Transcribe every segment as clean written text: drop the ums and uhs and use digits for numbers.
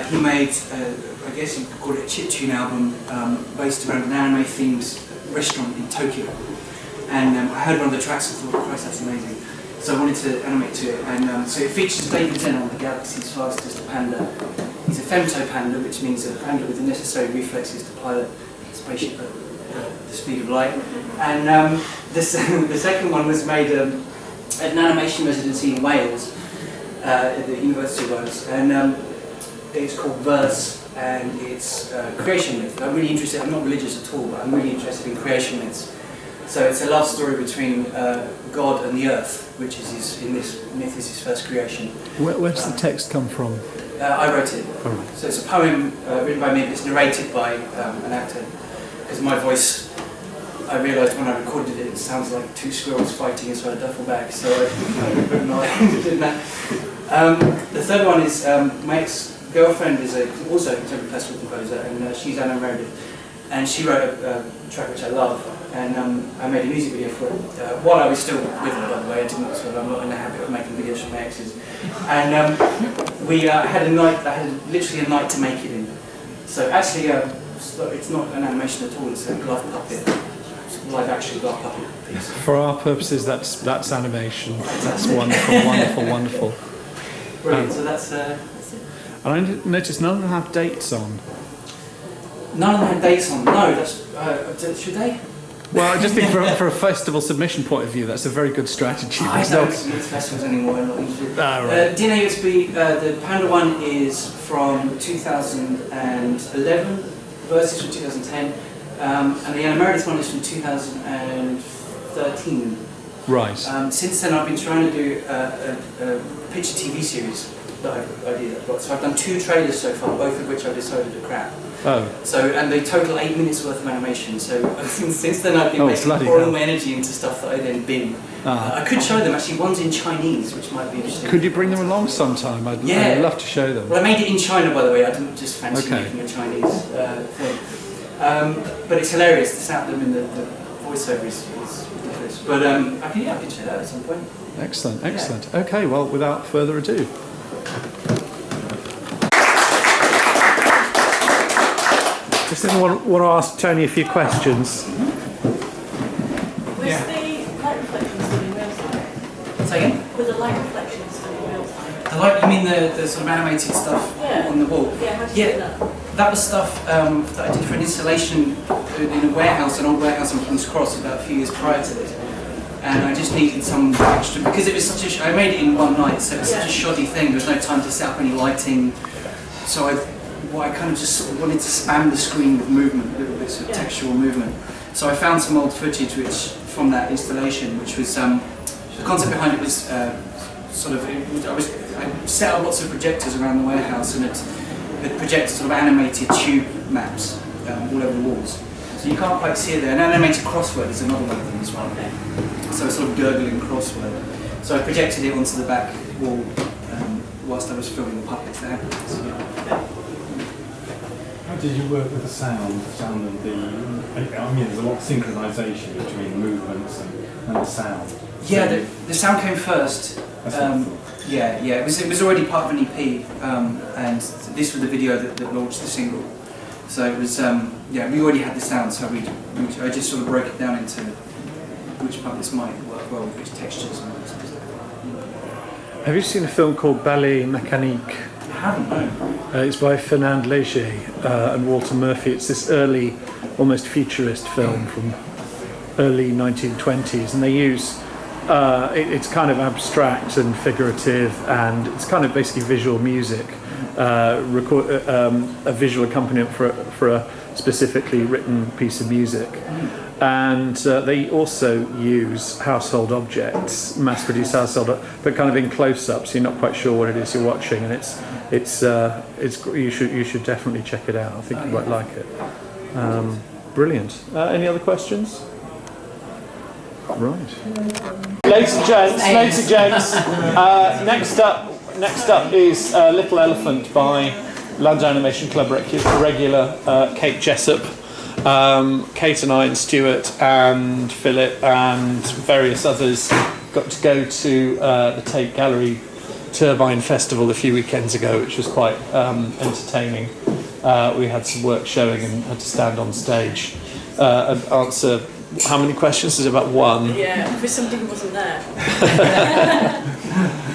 he made, I guess you could call it a chiptune album, based around an anime-themed restaurant in Tokyo. And I heard one of the tracks and thought, Christ, that's amazing. So I wanted to animate to it. And so it features David Tennant, the galaxy's fastest panda. He's a femto panda, which means a panda with the necessary reflexes to pilot a spaceship at the speed of light. And the second one was made at an animation residency in Wales, at the University of Wales. And it's called Verse, and it's creation myth. I'm really interested, I'm not religious at all, but I'm really interested in creation myths. So it's a love story between God and the earth, which is in this myth is his first creation. Where's the text come from? I wrote it. Oh, right. So it's a poem written by me, but it's narrated by an actor. Because my voice, I realised when I recorded it, it sounds like two squirrels fighting inside a duffel bag. So I put my hand in that. The third one is my ex-girlfriend is also a contemporary classical composer, and she's Anna Meredith. And she wrote a track which I love, and I made a music video for it while I was still with her, by the way. I'm not in the habit of making videos for my exes. And we had a night, I had literally a night to make it in. So actually, it's not an animation at all, it's a glove puppet, live action glove puppet piece. For our purposes, that's animation. That's wonderful, wonderful, wonderful. Brilliant, so that's it. And I noticed none of them have dates on. None of them had dates on. No, that's should they? Well, I just think for a festival submission point of view, that's a very good strategy. I don't submit to festivals anymore. I'm not interested. Right. DNA USB, the Panda one is from 2011, Versus from 2010, and the Anna Meredith one is from 2013. Right. Since then, I've been trying to do a picture TV series that I did. So I've done 2 trailers so far, both of which I've decided are crap. Oh. So, and they total 8 minutes worth of animation. So since then I've been pouring my energy into stuff that I then bin. I could show them, actually one's in Chinese, which might be interesting. Could you bring them along sometime? I'd love to show them. Well, I made it in China, by the way. I didn't just fancy making a Chinese thing. But it's hilarious. The sound of them in the voiceover is ridiculous. But I can show that at some point. Excellent, excellent. Yeah. Okay, well, without further ado. Just want to ask Tony a few questions. Was the light reflections done in real time? Say again? Were the light reflections done in real time? The light, you mean the sort of animated stuff on the wall? Yeah, how did you do that? That was stuff that I did for an installation in a warehouse, an old warehouse in King's Cross about a few years prior to this. And I just needed some extra, because it was such a, I made it in one night, so it was such a shoddy thing, there was no time to set up any lighting. So I kind of just sort of wanted to spam the screen with movement, little bits of textual movement. So I found some old footage from that installation, which was, the concept behind it was I set up lots of projectors around the warehouse, and it projected sort of animated tube maps all over the walls. So you can't quite see it there. An animated crossword is another one of them as well. So a sort of gurgling crossword. So I projected it onto the back wall whilst I was filming the puppets there. So, how did you work with the sound and the... I mean, there's a lot of synchronisation between movements and the sound. Yeah, the sound came first. It was already part of an EP, and this was the video that launched the single. So it was, we already had the sound, so I just sort of broke it down into which puppets might work well, which textures and all that stuff. Have you seen a film called Ballet Mécanique? I haven't, no. It's by Fernand Léger and Walter Murphy. It's this early, almost futurist film from early 1920s, and they use, it's kind of abstract and figurative, and it's kind of basically visual music, a visual accompaniment for a specifically written piece of music. And they also use household objects, mass-produced household, but kind of in close-up, so you're not quite sure what it is you're watching. And you should definitely check it out. I think you might like it. Brilliant. Any other questions? Right. Ladies and gents. Next up is Little Elephant by London Animation Club regular Kate Jessup. Kate and I and Stuart and Philip and various others got to go to the Tate Gallery Turbine Festival a few weekends ago, which was quite entertaining. We had some work showing and had to stand on stage and answer. How many questions? Is it about one? Yeah, for somebody who wasn't there.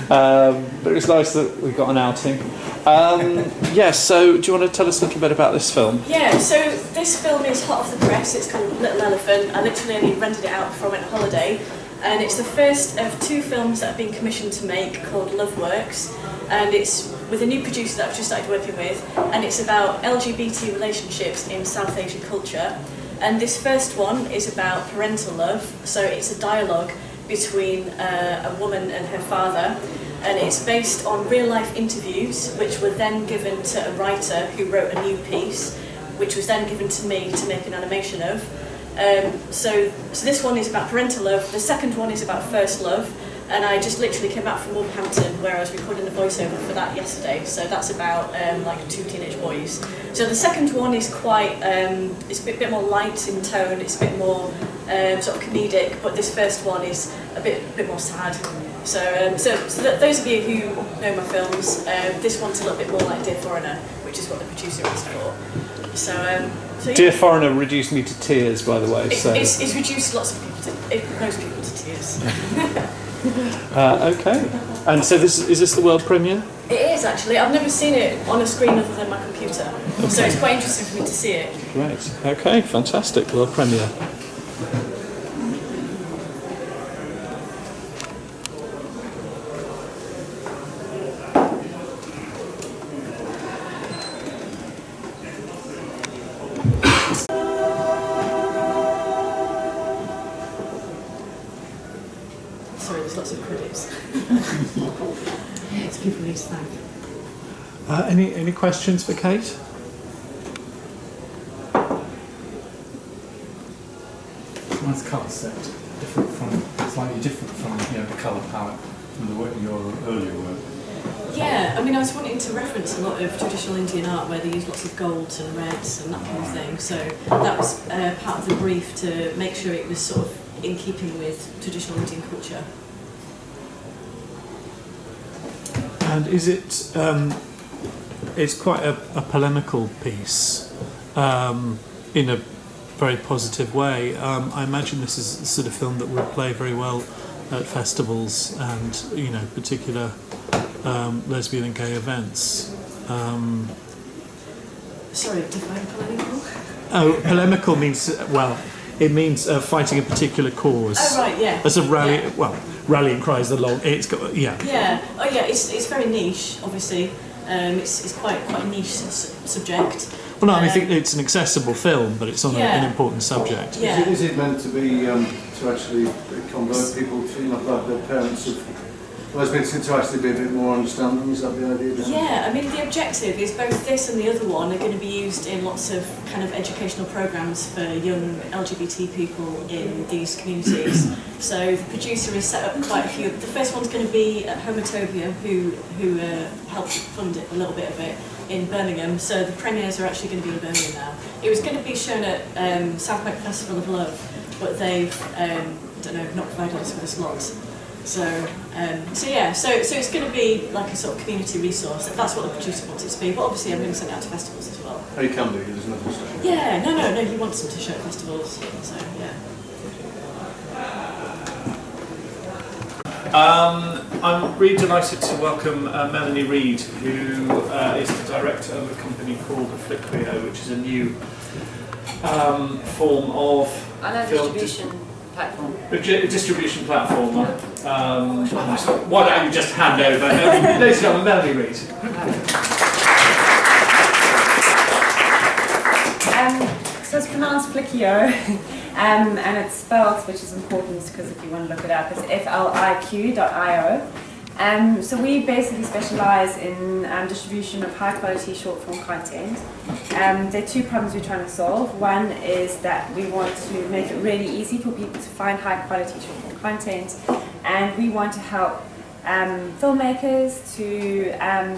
But it was nice that we got an outing. So do you want to tell us a little bit about this film? Yeah, so this film is hot off the press. It's called Little Elephant. I literally only rented it out before I went on holiday. And it's the first of 2 films that I've been commissioned to make called Love Works. And it's with a new producer that I've just started working with. And it's about LGBT relationships in South Asian culture. And this first one is about parental love. So it's a dialogue between a woman and her father. And it's based on real-life interviews, which were then given to a writer who wrote a new piece, which was then given to me to make an animation of. So this one is about parental love. The second one is about first love. And I just literally came back from Wolverhampton, where I was recording the voiceover for that yesterday. So that's about like 2 teenage boys. So the second one is quite, it's a bit more light in tone. It's a bit more sort of comedic. But this first one is a bit more sad. So those of you who know my films, this one's a little bit more like Dear Foreigner, which is what the producer asked for. So yeah. Dear Foreigner reduced me to tears, by the way. It's reduced most people to tears. Okay. And so is this the world premiere? It is actually. I've never seen it on a screen other than my computer, so it's quite interesting for me to see it. Great. Okay, fantastic. World premiere. Sorry, there's lots of credits. It's people need to thank. Any questions for Kate? Nice colour set, slightly different from the colour palette from your earlier work. Yeah, I mean, I was wanting to reference a lot of traditional Indian art where they use lots of golds and reds and that kind of thing. So that was part of the brief to make sure it was sort of in keeping with traditional Indian culture. And is it? It's quite a polemical piece in a very positive way. I imagine this is the sort of film that would play very well at festivals and particular lesbian and gay events. Sorry, define polemical? Oh, polemical means it means fighting a particular cause. Oh right, yeah. As a rally, yeah. Rallying cry is the long. It's got Yeah. Oh yeah. It's very niche, obviously. It's quite a niche subject. Well, no, I think it's an accessible film, but it's on an important subject. Yeah. Is it meant to be to actually convert people to like their parents of lesbians to actually be a bit more understanding? Is that the idea? Yeah, I mean the objective is both this and the other one are going to be used in lots of kind of educational programs for young LGBT people in these communities. So the producer has set up quite a few. The first one's going to be at Homotopia, who helped fund it, a little bit of it, in Birmingham. So the premieres are actually going to be in Birmingham now. It was going to be shown at Southbank Festival of Love, but they've not provided us with a slot. So it's going to be like a sort of community resource. That's what the producer wants it to be. But obviously, I'm going to send it out to festivals as well. Oh, you can do. There's nothing special. Yeah, no. He wants them to show at festivals. So yeah. I'm really delighted to welcome Melanie Reid, who is the director of a company called Affliquio, which is a new form of distribution platform. Distribution platform. Why don't you just hand over? Ladies and gentlemen, Melanie Reid. So it's pronounced Fliquio, and it's spelled, which is important because if you want to look it up, it's FLIQ.io. So we basically specialise in distribution of high quality short form content. There are 2 problems we're trying to solve. One is that we want to make it really easy for people to find high quality short form content, and we want to help filmmakers to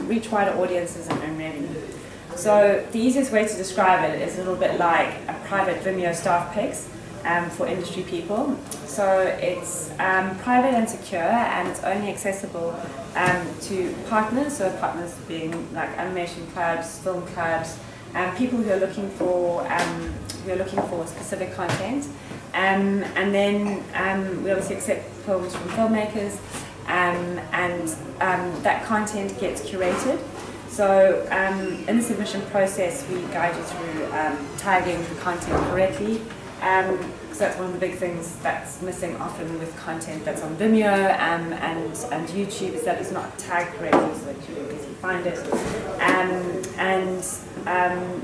reach wider audiences and earn revenue. So the easiest way to describe it is a little bit like a private Vimeo staff picks. for industry people. So it's private and secure, and it's only accessible to partners, so partners being like animation clubs, film clubs, people who are looking for specific content. And then we obviously accept films from filmmakers, and that content gets curated. So in the submission process, we guide you through tagging the content correctly, because that's one of the big things that's missing often with content that's on Vimeo and YouTube, is that it's not tagged correctly so that you can easily find it.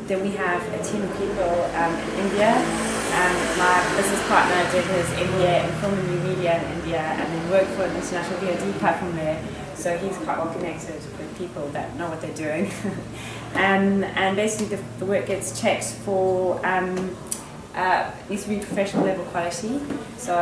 Then we have a team of people in India. My business partner did his MBA in film and new media in India and then worked for an international VOD platform there. So he's quite well connected with people that know what they're doing. And basically the work gets checked for, needs to be professional level quality. So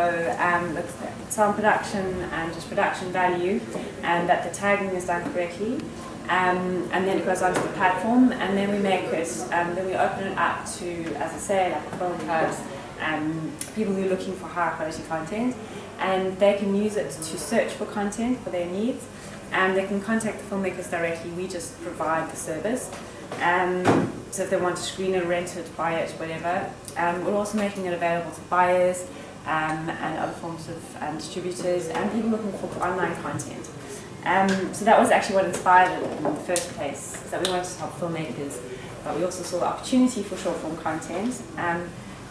looks at sound production and just production value, and that the tagging is done correctly. And then it goes onto the platform, and then we make it, then we open it up to, as I say, like film clubs, people who are looking for high quality content, and they can use it to search for content for their needs, and they can contact the filmmakers directly. We just provide the service. So if they want to screen it, rent it, buy it, whatever. We're also making it available to buyers and other forms of distributors and people looking for online content. So that was actually what inspired it in the first place, is that we wanted to help filmmakers, but we also saw the opportunity for short form content.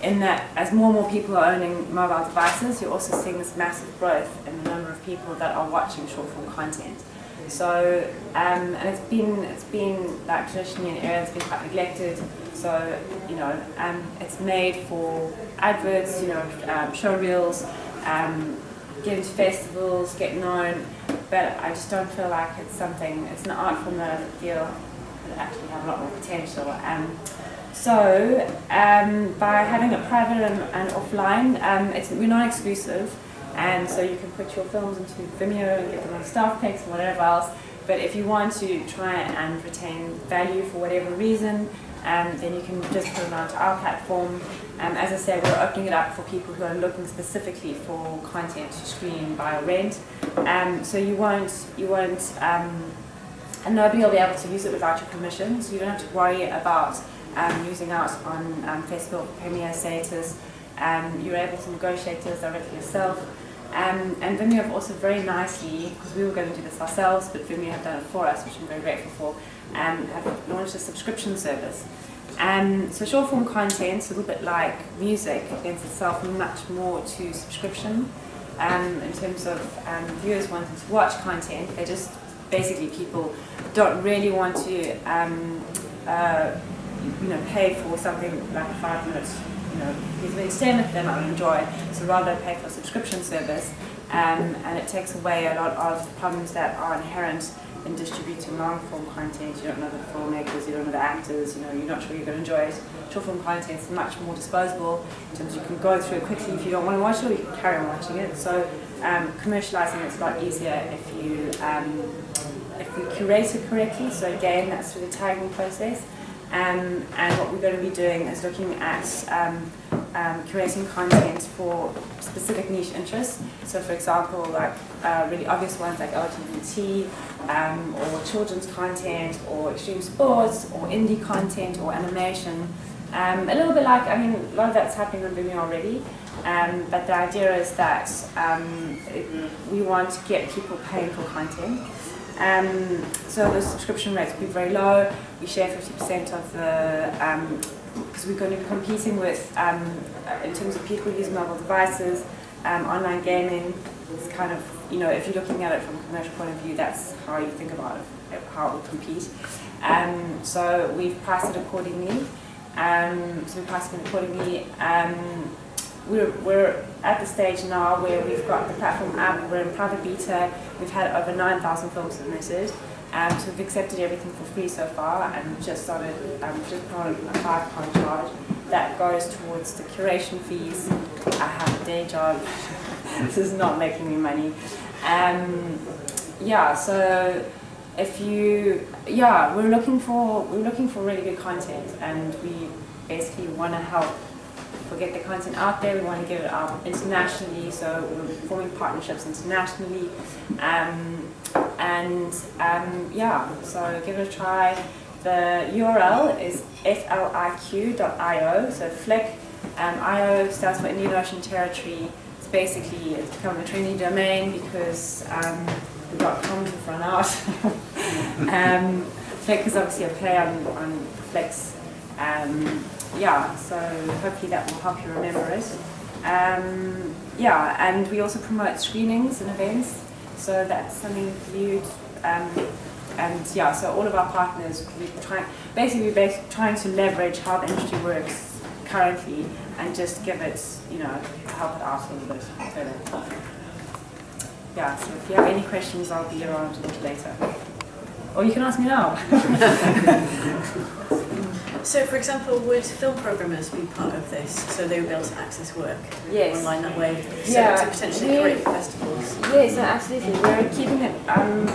In that, as more and more people are owning mobile devices, you're also seeing this massive growth in the number of people that are watching short form content. So, and it's been like traditionally an area that's been quite neglected. So, you know, it's made for adverts, you know, show reels, get into festivals, get known, but I just don't feel like it's something, it's an art form that I feel that actually have a lot more potential. By having it private and offline, we're not exclusive, and so you can put your films into Vimeo and get them on staff picks and whatever else, but if you want to try and retain value for whatever reason, then you can just put it onto our platform. As I said, we're opening it up for people who are looking specifically for content to stream, buy or rent. So you won't, and nobody will be able to use it without your permission, so you don't have to worry about using out on festival premiere status. You're able to negotiate those directly yourself. And Vimeo have also very nicely, because we were going to do this ourselves, but Vimeo have done it for us, which I'm very grateful for, have launched a subscription service. So short form content, a little bit like music, lends itself much more to subscription. In terms of viewers wanting to watch content, they're just basically people don't really want to pay for something like 5 minutes, piece of entertainment they might enjoy, so rather pay for a subscription service, and it takes away a lot of the problems that are inherent in distributing long-form content. You don't know the filmmakers, you don't know the actors, you're not sure you're going to enjoy it. Short-form content is much more disposable in terms of you can go through it quickly if you don't want to watch it, or you can carry on watching it. So commercializing it's a lot easier if we curate it correctly. So again, that's through the tagging process. And what we're going to be doing is looking at curating content for specific niche interests. So for example, like really obvious ones like LGBT, or children's content, or extreme sports, or indie content, or animation. A little bit like, a lot of that's happening on Vimeo already, but the idea is that we want to get people paying for content. So the subscription rates will be very low. We share 50% of the, because we're going to be competing with, in terms of people who use mobile devices, online gaming. It's kind of, if you're looking at it from a commercial point of view, that's how you think about it, how it will compete. So we've priced it accordingly. We're at the stage now where we've got the platform app, we're in private beta, we've had over 9,000 films submitted, so we've accepted everything for free so far, and we've just started, just put on a £5 charge. That goes towards the curation fees. I have a day job, this is not making me money. So if we're looking for really good content, and we basically want to help get the content out there. We want to get it out internationally, so we're forming partnerships internationally. Yeah, so give it a try. The URL is fliq.io, so Flick. IO stands for Indian Ocean Territory. It's basically, it's become a trendy domain because the .coms have run out. Flick is obviously a play on Flicks. Yeah, so hopefully that will help you remember it. Yeah, and we also promote screenings and events, so that's something for you. And yeah, so all of our partners, we're trying to leverage how the industry works currently and just give it, you know, help it out a little bit further. Yeah, so if you have any questions, I'll be around a little later. Or you can ask me now. So, for example, would film programmers be part of this, so they would be able to access work online that way, so to potentially create festivals? Yes, no, absolutely. We're keeping it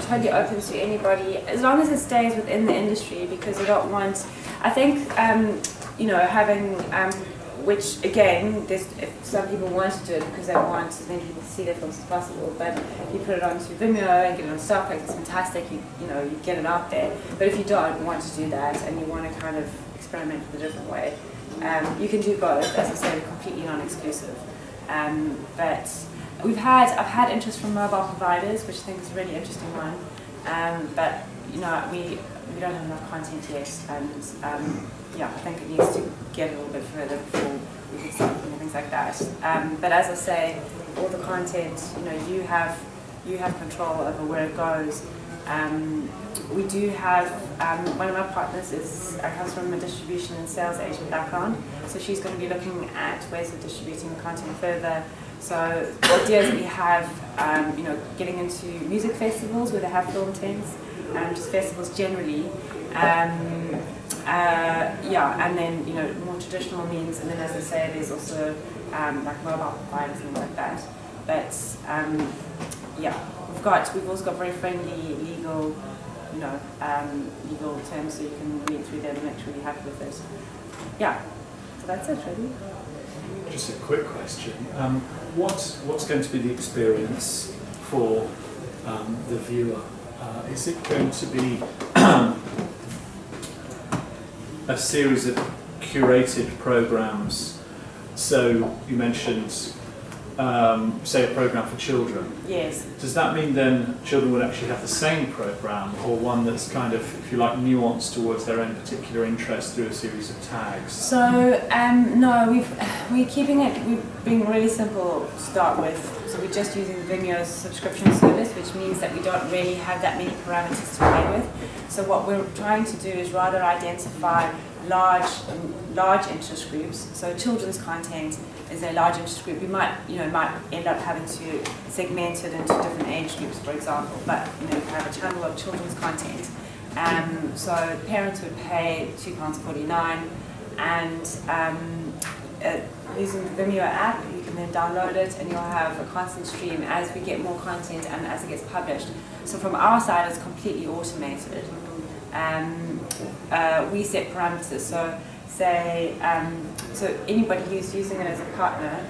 totally open to anybody, as long as it stays within the industry, because we don't want, I think, you know, having, which again, if some people want to do it because they want as many people to see their films as possible, but you put it onto Vimeo and get it on Starplex, it's fantastic, you know, you get it out there. But if you don't want to do that and you want to kind of experiment with a different way, you can do both. As I say, completely non-exclusive. But I've had interest from mobile providers, which I think is a really interesting one. But you know, we don't have enough content yet, and yeah, I think it needs to get a little bit further before we can start looking at things like that. But as I say, all the content, you know, you have control over where it goes. We do have, one of our partners comes from a distribution and sales agent background, so she's going to be looking at ways of distributing content further. So the idea is that we have, you know, getting into music festivals where they have film tents, just festivals generally. Yeah, and then, you know, more traditional means, and then as I say, there's also like mobile providers and things like that. But yeah, we've also got very friendly legal, you know, legal terms, so you can read through them and make sure you're happy with it. Yeah, so that's it really. Just a quick question. What's going to be the experience for the viewer? Is it going to be a series of curated programs? So you mentioned, say, a program for children. Yes. Does that mean then children would actually have the same program, or one that's kind of, if you like, nuanced towards their own particular interest through a series of tags? So no, we're being really simple to start with. So we're just using Vimeo's subscription service, which means that we don't really have that many parameters to play with. So what we're trying to do is rather identify large interest groups. So children's content is a large interest group. We might end up having to segment it into different age groups, for example. But you know, you have a channel of children's content. So parents would pay £2.49, and using the Vimeo app, you can then download it, and you'll have a constant stream as we get more content and as it gets published. So from our side, it's completely automated. We set parameters. So say, so anybody who's using it as a partner,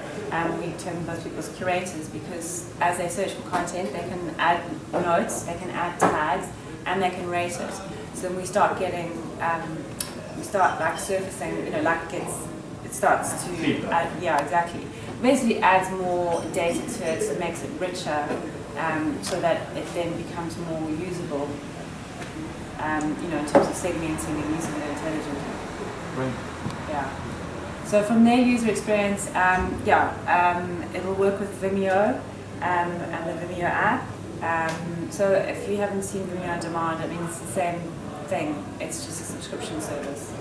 we term those people as curators, because as they search for content, they can add notes, they can add tags, and they can rate it. So then we start getting, we start like surfacing, you know, like it starts to add, yeah, exactly. Basically adds more data to it, so it makes it richer, so that it then becomes more usable, you know, in terms of segmenting and using it intelligently. Right. Yeah. So from their user experience, it will work with Vimeo and the Vimeo app. So if you haven't seen Vimeo on Demand, I mean, it's the same thing. It's just a subscription service.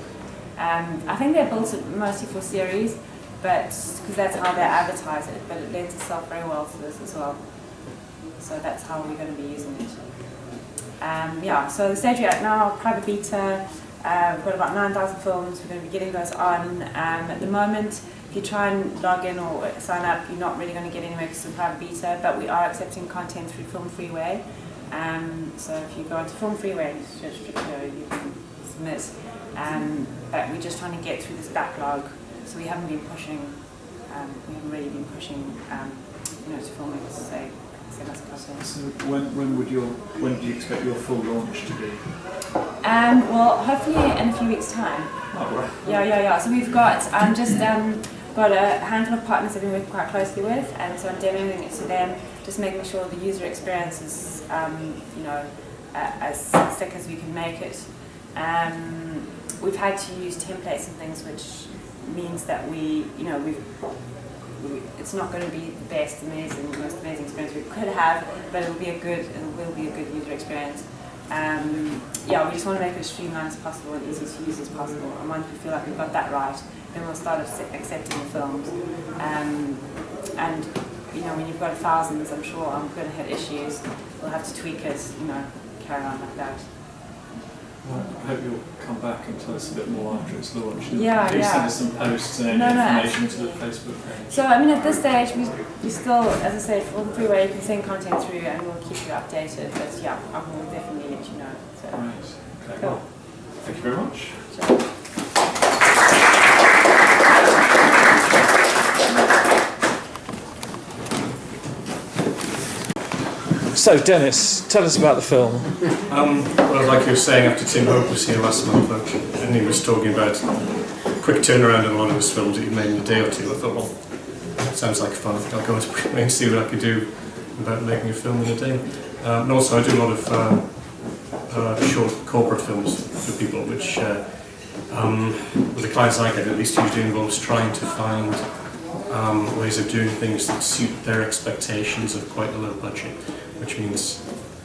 I think they're built mostly for series, but because that's how they advertise it. But it lends itself very well to this as well. So that's how we're going to be using it. Yeah. So the stage we're at now, private beta. We've got about 9,000 films. We're going to be getting those on. At the moment, if you try and log in or sign up, you're not really going to get anywhere because it's a private beta, but we are accepting content through Film Freeway. So if you go onto Film Freeway and search Strictio, you can submit. but we're just trying to get through this backlog. So we haven't been pushing. We haven't really been pushing, to filmmakers to say let's cut it. So when do you expect your full launch to be? Well, hopefully in a few weeks' time. Oh, right. Yeah. So we've got got a handful of partners that we've been working quite closely with, and so I'm demoing it to them, just making sure the user experience is, as slick as we can make it. We've had to use templates and things, which means that it's not going to be the most amazing experience we could have, but it will be a good user experience. We just want to make it as streamlined as possible and easy to use as possible. And once we feel like we've got that right, then we'll start accepting the films. And when you've got thousands, I'm sure I'm going to hit issues. We'll have to tweak it, carry on like that. Well, I hope you'll come back and tell us a bit more after it's launched. Yeah. Send us some posts and information to the Facebook page. So, at this stage, we still, as I said, from Freeway, you can send content through and we'll keep you updated. But yeah, I will definitely let you know. So. Right. Okay. Cool. Well, thank you very much. Sure. So, Dennis, tell us about the film. Well, like you were saying, after Tim Hope was here last month, and he was talking about quick turnaround in a lot of his films that he made in a day or two, I thought, well, that sounds like fun. I'll go and see what I could do about making a film in a day. And also, I do a lot of short corporate films for people, which, with the clients I get, at least usually involves trying to find ways of doing things that suit their expectations of quite a low budget, which means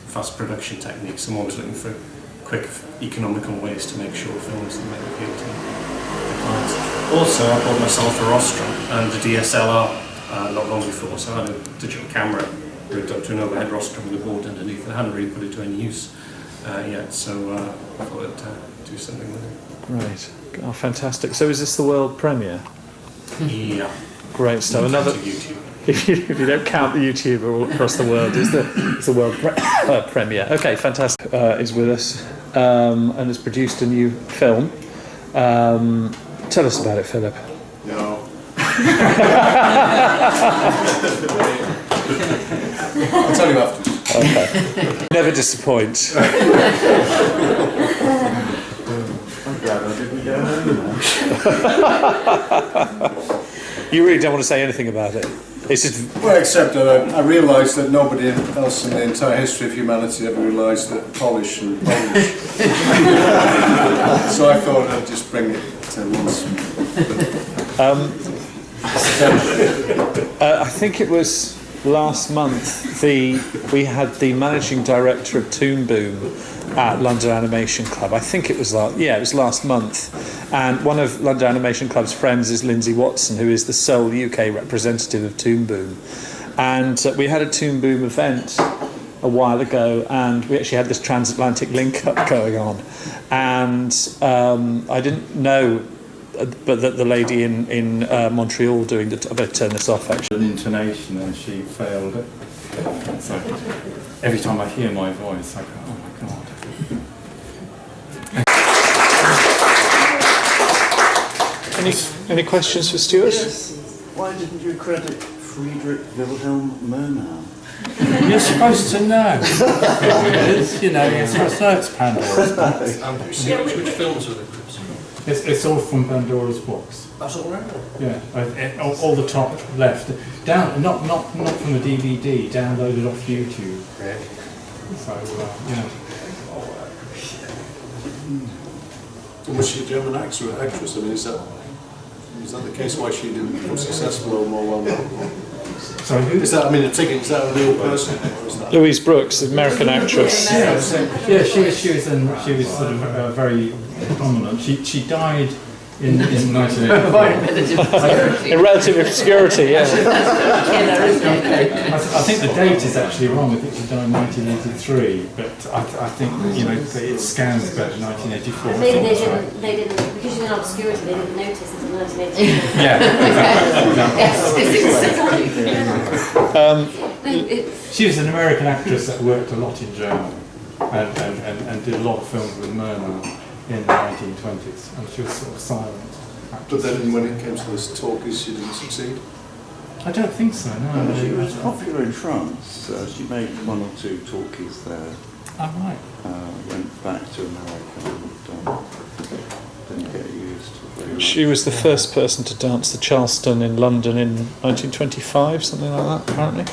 fast production techniques. I'm always looking for quick, economical ways to make sure films that might appeal to the clients. Also, I bought myself a Rostrum and a DSLR not long before, so I had a digital camera rigged up to an overhead Rostrum with a board underneath. I hadn't really put it to any use yet, so I thought I'd do something with it. Right. Oh, fantastic. So is this the world premiere? Yeah. Great stuff. Another. YouTube. If you don't count the YouTuber all across the world, it's the world premiere. Okay, fantastic. Is with us and has produced a new film. Tell us about it, Philip. No. I'll tell you after. Okay. Never disappoint. I'm glad I didn't get home. You really don't want to say anything about it. It's just. Well, except that I realised that nobody else in the entire history of humanity ever realised that Polish and Polish. So I thought I'd just bring it to once. I think it was last month. We had the managing director of Toon Boom at London Animation Club. I think it was it was last month. And one of London Animation Club's friends is Lindsay Watson, who is the sole UK representative of Toon Boom. And we had a Toon Boom event a while ago, and we actually had this transatlantic link-up going on. And I didn't know, but that the lady in Montreal doing the... I better turn this off, actually. An intonation, and she failed it. So every time I hear my voice, I go, oh my God. Any questions for Stuart? Yes. Why didn't you credit Friedrich Wilhelm Murnau? You're supposed to know. You're supposed to know it's Pandora's box. Which films were they? It's all from Pandora's box. That's all right. Yeah, all the top left. Down, not from the DVD. Downloaded off YouTube. Really? So Was she a German actress? I mean, is that the case why she didn't become successful or more well known? Sorry, who? Is that a real person? Or is that Louise Brooks, American actress. Yeah, she was sort of very prominent. She died in 1984. In relative obscurity, yeah. I think the date is actually wrong. I think she died in 1983, but I think it scans back to 1984. Maybe they didn't because she's in obscurity. They didn't notice until 1983. Yeah, exactly. She was an American actress that worked a lot in Germany and did a lot of films with Murnau. in the 1920s, and she was sort of silent. But then when it came to this talkies, she didn't succeed? I don't think so, no. She was popular in France. She made 1 or 2 talkies there. Oh, right. Went back to America and didn't get used very much. She was the first person to dance the Charleston in London in 1925, something like that, apparently.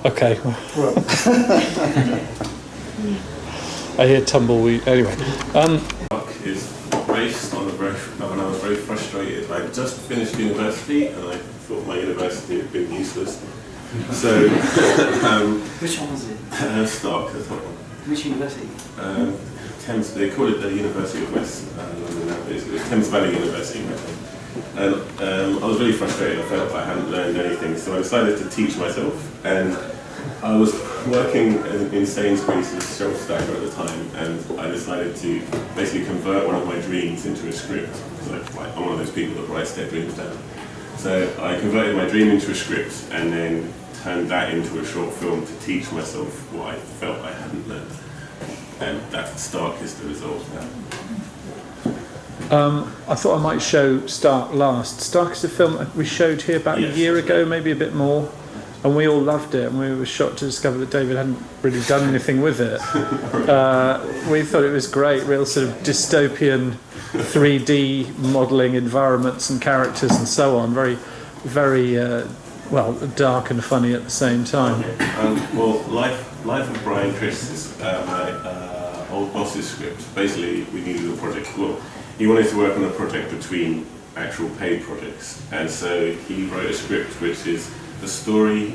Okay. Well, I hear tumbleweed. Anyway. Is based on when I was very frustrated. I just finished university and I thought my university had been useless. So, Which one was it? Stark, I thought. Which university? Thames, they call it the University of West London nowadays. It was Thames Valley University. And I was really frustrated. I felt I hadn't learned anything, so I decided to teach myself. And I was working in Sainsbury's as a shelf stacker at the time, and I decided to basically convert one of my dreams into a script. Because I'm one of those people that writes their dreams down. So I converted my dream into a script, and then turned that into a short film to teach myself what I felt I hadn't learned. And that Stark is the result now. I thought I might show Stark last. Stark is a film we showed here about a year ago, maybe a bit more, and we all loved it, and we were shocked to discover that David hadn't really done anything with it. We thought it was great, real sort of dystopian 3D modelling environments and characters and so on. Very, very well, dark and funny at the same time. Well, Life of Brian Criss is my old boss's script. Basically, we needed a project. Well, he wanted to work on a project between actual paid projects, and so he wrote a script which is the story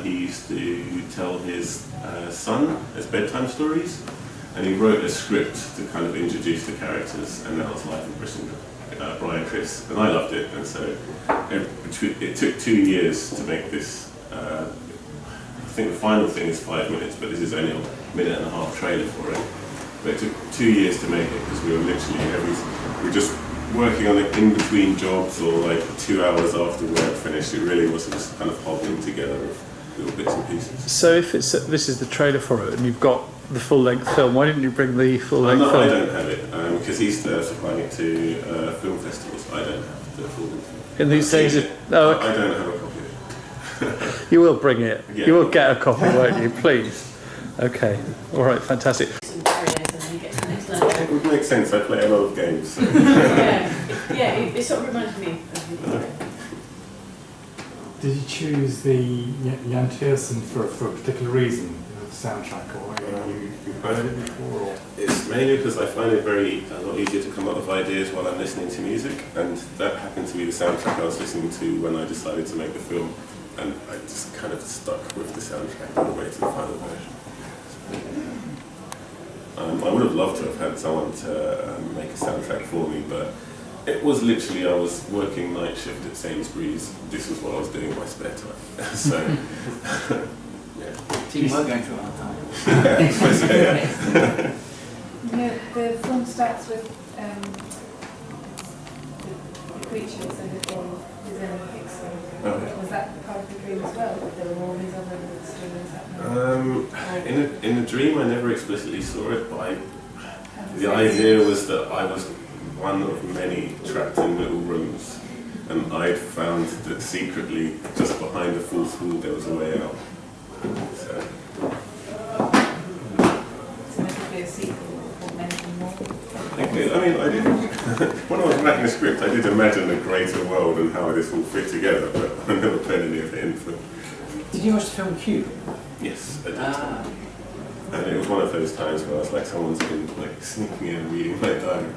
he used to tell his son as bedtime stories, and he wrote a script to kind of introduce the characters, and that was Life of Brian Criss, and I loved it, and so it took 2 years to make this. I think the final thing is 5 minutes, but this is only a 1.5 minute trailer for it. But it took 2 years to make it because we were literally we were just working on it in between jobs or like 2 hours after work finished. It really was just kind of hobbling together of little bits and pieces. So if this is the trailer for it, and you've got the full-length film, why didn't you bring the full-length film? I don't have it because he's supplying it to film festivals. I don't have the full-length film. In these days, I don't have a copy of it. You will bring it. Yeah. You will get a copy, won't you? Please. Okay. All right. Fantastic. Some barriers and then you get to the next level. It would make sense. I play a lot of games. So. It sort of reminds me of video. Did you choose the Jan Tiersen for a particular reason, the soundtrack, or you've heard it before? Or? It's mainly because I find it a lot easier to come up with ideas while I'm listening to music, and that happened to be the soundtrack I was listening to when I decided to make the film, and I just kind of stuck with the soundtrack all the way to the final version. I would have loved to have had someone to make a soundtrack for me, but it was literally, I was working night shift at Sainsbury's. This was what I was doing in my spare time. So, yeah. So you were going through a hard time. The film starts with the creatures and the film is in a pixel. Okay. Was that part of the dream as well? There were all these other stories happening? In a dream, I never explicitly saw it, but the idea was that I was one of many trapped in little rooms, and I'd found that secretly, just behind the fourth wall, there was a way out. So So there could be a sequel or many more? I did. When I was writing the script, I did imagine a greater world and how this all fit together, but I never played any of it in film. Did you watch the film Cube? Yes, I did. And it was one of those times where I was like, someone's been like sneaking in and reading my diary.